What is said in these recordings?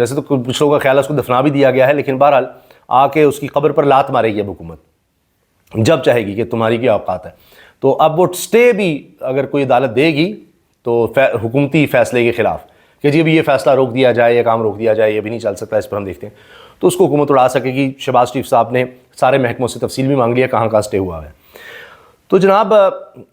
جیسے تو کچھ لوگوں کا خیال ہے اس کو دفنا بھی دیا گیا ہے، لیکن بہرحال آ کے اس کی قبر پر لات مارے گی اب حکومت جب چاہے گی کہ تمہاری کیا اوقات ہے۔ تو اب وہ اسٹے بھی اگر کوئی عدالت دے گی تو حکومتی فیصلے کے خلاف کہ جی ابھی یہ فیصلہ روک دیا جائے، یہ کام روک دیا جائے، یہ بھی نہیں چل سکتا، اس پر ہم دیکھتے ہیں، تو اس کو حکومت اڑا سکے گی۔ شہباز شریف صاحب نے سارے محکموں سے تفصیل بھی مانگ لیا کہاں کہاں اسٹے ہوا ہے۔ تو جناب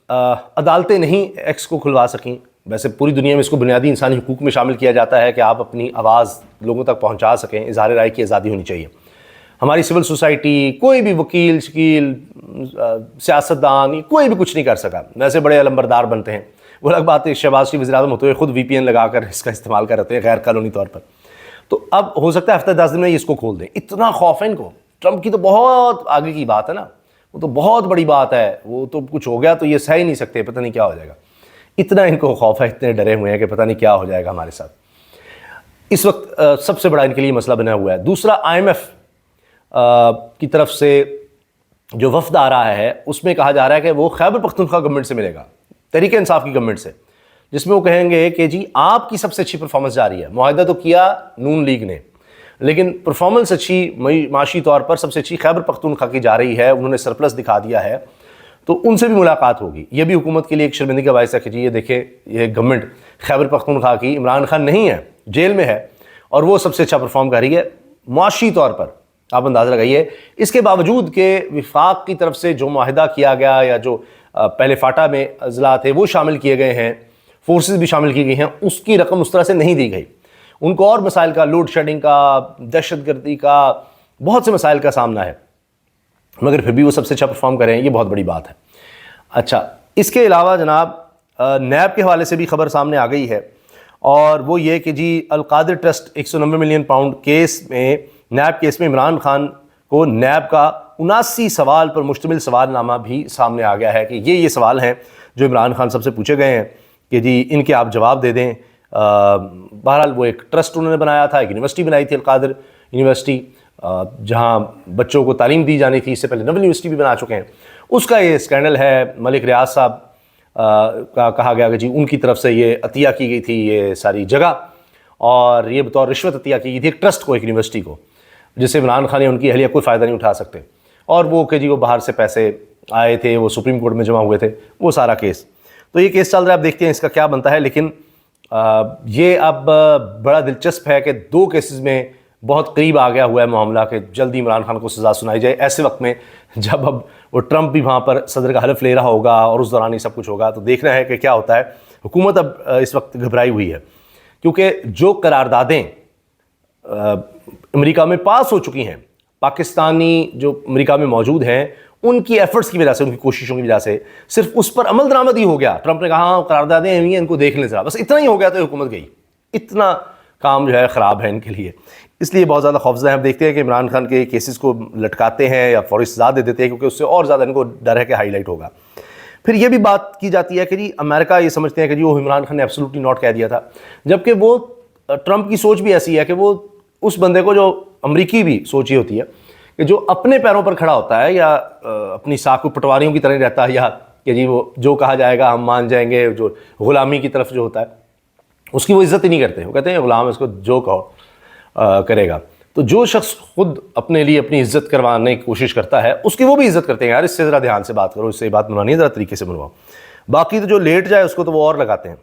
عدالتیں نہیں ایکس کو کھلوا سکیں، ویسے پوری دنیا میں اس کو بنیادی انسانی حقوق میں شامل کیا جاتا ہے کہ آپ اپنی آواز لوگوں تک پہنچا سکیں، اظہار رائے کی آزادی ہونی چاہیے۔ ہماری سول سوسائٹی، کوئی بھی وکیل شکیل سیاستدان کوئی بھی کچھ نہیں کر سکا، ویسے بڑے علمبردار بنتے ہیں۔ وہ الگ بات ہے شہباز شریف وزیر اعظم ہوتے ہوئے خود وی پی این لگا کر اس کا استعمال کر رہتے ہیں غیر قانونی طور پر۔ تو اب ہو سکتا ہے ہفتہ 10 دن میں اس کو کھول دیں، اتنا خوف ہے ان کو۔ ٹرمپ کی تو بہت آگے کی بات ہے نا، وہ تو بہت بڑی بات ہے، وہ تو کچھ ہو گیا تو یہ سہ ہی نہیں سکتے، پتہ نہیں کیا ہو جائے گا، اتنا ان کو خوف ہے، اتنے ڈرے ہوئے ہیں کہ پتہ نہیں کیا ہو جائے گا ہمارے ساتھ۔ اس وقت سب سے بڑا ان کے لیے مسئلہ بنا ہوا ہے۔ دوسرا IMF کی طرف سے جو وفد آ رہا ہے اس میں کہا جا رہا ہے کہ وہ خیبر پختونخوا گورنمنٹ سے ملے گا، تحریک انصاف کی گورنمنٹ سے، جس میں وہ کہیں گے کہ جی آپ کی سب سے اچھی پرفارمنس جا رہی ہے۔ معاہدہ تو کیا نون لیگ نے، لیکن پرفارمنس اچھی معاشی طور پر سب سے اچھی خیبر پختونخوا کی جا رہی ہے، انہوں نے سرپلس دکھا دیا ہے، تو ان سے بھی ملاقات ہوگی۔ یہ بھی حکومت کے لیے ایک شرمندگی کا باعث ہے کہ جی یہ دیکھیں یہ گورنمنٹ خیبر پختونخوا کی عمران خان نہیں ہے، جیل میں ہے، اور وہ سب سے اچھا پرفارم کر رہی ہے معاشی طور پر۔ آپ اندازہ لگائیے، اس کے باوجود کہ وفاق کی طرف سے جو معاہدہ کیا گیا یا جو پہلے فاٹا میں اضلاع تھے وہ شامل کیے گئے ہیں، فورسز بھی شامل کی گئی ہیں، اس کی رقم اس طرح سے نہیں دی گئی۔ ان کو اور مسائل کا، لوڈ شیڈنگ کا، دہشت گردی کا، بہت سے مسائل کا سامنا ہے، مگر پھر بھی وہ سب سے اچھا پرفارم کریں، یہ بہت بڑی بات ہے۔ اچھا، اس کے علاوہ جناب نیب کے حوالے سے بھی خبر سامنے آ گئی ہے، اور وہ یہ کہ جی القادر ٹرسٹ 190 ملین پاؤنڈ کیس میں، نیب کیس میں عمران خان کو نیب کا 79 سوال پر مشتمل سوال نامہ بھی سامنے آ گیا ہے کہ یہ سوال ہیں جو عمران خان صاحب سے پوچھے گئے ہیں کہ جی ان کے آپ جواب دے دیں۔ بہرحال وہ ایک ٹرسٹ انہوں نے بنایا تھا، ایک یونیورسٹی بنائی تھی القادر یونیورسٹی، جہاں بچوں کو تعلیم دی جانی تھی، اس سے پہلے نول یونیورسٹی بھی بنا چکے ہیں۔ اس کا یہ اسکینڈل ہے، ملک ریاض صاحب کا کہا گیا کہ جی ان کی طرف سے یہ عطیہ کی گئی تھی یہ ساری جگہ، اور یہ بطور رشوت عطیہ کی گئی تھی ایک ٹرسٹ کو، ایک یونیورسٹی کو، جس سے عمران خان یا ان کی اہلیہ کوئی فائدہ نہیں اٹھا سکتے، اور وہ کہ جی وہ باہر سے پیسے آئے تھے، وہ سپریم کورٹ میں جمع ہوئے تھے، وہ سارا کیس۔ تو یہ کیس چل رہا ہے، اب دیکھتے ہیں اس کا کیا بنتا ہے، لیکن یہ اب بڑا دلچسپ ہے کہ 2 کیسز میں بہت قریب آ گیا ہوا ہے معاملہ کہ جلدی عمران خان کو سزا سنائی جائے، ایسے وقت میں جب اب وہ ٹرمپ بھی وہاں پر صدر کا حلف لے رہا ہوگا اور اس دوران یہ سب کچھ ہوگا، تو دیکھنا ہے کہ کیا ہوتا ہے۔ حکومت اب اس وقت گھبرائی ہوئی ہے، کیونکہ جو قراردادیں امریکہ میں پاس ہو چکی ہیں، پاکستانی جو امریکہ میں موجود ہیں ان کی ایفرٹس کی وجہ سے، ان کی کوششوں کی وجہ سے صرف اس پر عمل درآمد ہی ہو گیا۔ ٹرمپ نے کہا ہاں قراردادیں ہوئی ہیں، ان کو دیکھ لیں ذرا، بس اتنا ہی ہو گیا تو حکومت گئی۔ اتنا کام جو ہے خراب ہے ان کے لیے، اس لیے بہت زیادہ خوفزدہ ہیں۔ ہم دیکھتے ہیں کہ عمران خان کے کیسز کو لٹکاتے ہیں یا فوری سزا دے دیتے ہیں، کیونکہ اس سے اور زیادہ ان کو ڈر ہے کہ ہائی لائٹ ہوگا۔ پھر یہ بھی بات کی جاتی ہے کہ جی امریکہ یہ سمجھتے ہیں کہ جی وہ عمران خان نے ایبسولوٹلی ناٹ کہہ دیا تھا، جبکہ وہ ٹرمپ کی سوچ بھی ایسی ہے کہ وہ اس بندے کو، جو امریکی بھی سوچ یہ ہوتی ہے کہ جو اپنے پیروں پر کھڑا ہوتا ہے یا اپنی ساکھ کو پٹواریوں کی طرح رہتا ہے، یا کہ جی وہ جو کہا جائے گا ہم مان جائیں گے، جو غلامی کی طرف جو ہوتا ہے اس کی وہ عزت ہی نہیں کرتے، وہ کہتے ہیں غلام اس کو جو کہو کرے گا۔ تو جو شخص خود اپنے لیے اپنی عزت کروانے کی کوشش کرتا ہے اس کی وہ بھی عزت کرتے ہیں، یار اس سے ذرا دھیان سے بات کرو، اس سے بات منوانی ہے، ذرا طریقے سے منواؤ، باقی تو جو لیٹ جائے اس کو تو وہ اور لگاتے ہیں۔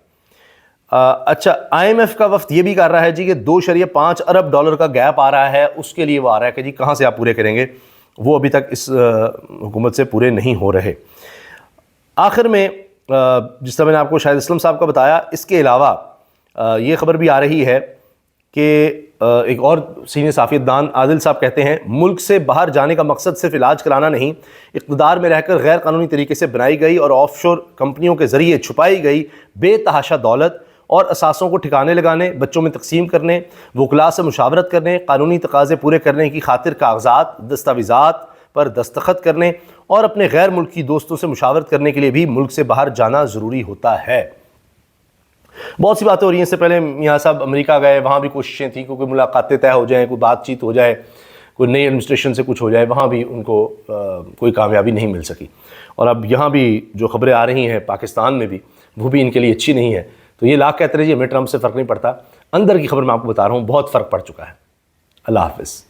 اچھا، IMF کا وفد یہ بھی کر رہا ہے جی کہ 2.5 ارب ڈالر کا گیپ آ رہا ہے، اس کے لیے وہ آ رہا ہے کہ جی کہاں سے آپ پورے کریں گے، وہ ابھی تک اس حکومت سے پورے نہیں ہو رہے۔ آخر میں جس طرح میں نے آپ کو شاہد اسلم صاحب کا بتایا، اس کے علاوہ یہ خبر بھی آ رہی ہے کہ ایک اور سینئر صحافیت دان عادل صاحب کہتے ہیں ملک سے باہر جانے کا مقصد صرف علاج کرانا نہیں، اقتدار میں رہ کر غیر قانونی طریقے سے بنائی گئی اور آف شور کمپنیوں کے ذریعے چھپائی گئی بے تحاشا دولت اور اثاثوں کو ٹھکانے لگانے، بچوں میں تقسیم کرنے، وکلاء سے مشاورت کرنے، قانونی تقاضے پورے کرنے کی خاطر کاغذات، دستاویزات پر دستخط کرنے اور اپنے غیر ملکی دوستوں سے مشاورت کرنے کے لیے بھی ملک سے باہر جانا ضروری ہوتا ہے۔ بہت سی باتیں ہو رہی ہیں، اس سے پہلے میاں صاحب امریکہ گئے، وہاں بھی کوششیں تھیں کہ کوئی ملاقاتیں طے ہو جائیں، کوئی بات چیت ہو جائے، کوئی نئی ایڈمنسٹریشن سے کچھ ہو جائے، وہاں بھی ان کو کوئی کامیابی نہیں مل سکی۔ اور اب یہاں بھی جو خبریں آ رہی ہیں پاکستان میں بھی، وہ بھی ان کے لیے اچھی نہیں ہے۔ تو یہ لاکھ کہتے رہیے ہمیں ٹرمپ سے فرق نہیں پڑتا، اندر کی خبر میں آپ کو بتا رہا ہوں بہت فرق پڑ چکا ہے. اللہ حافظ.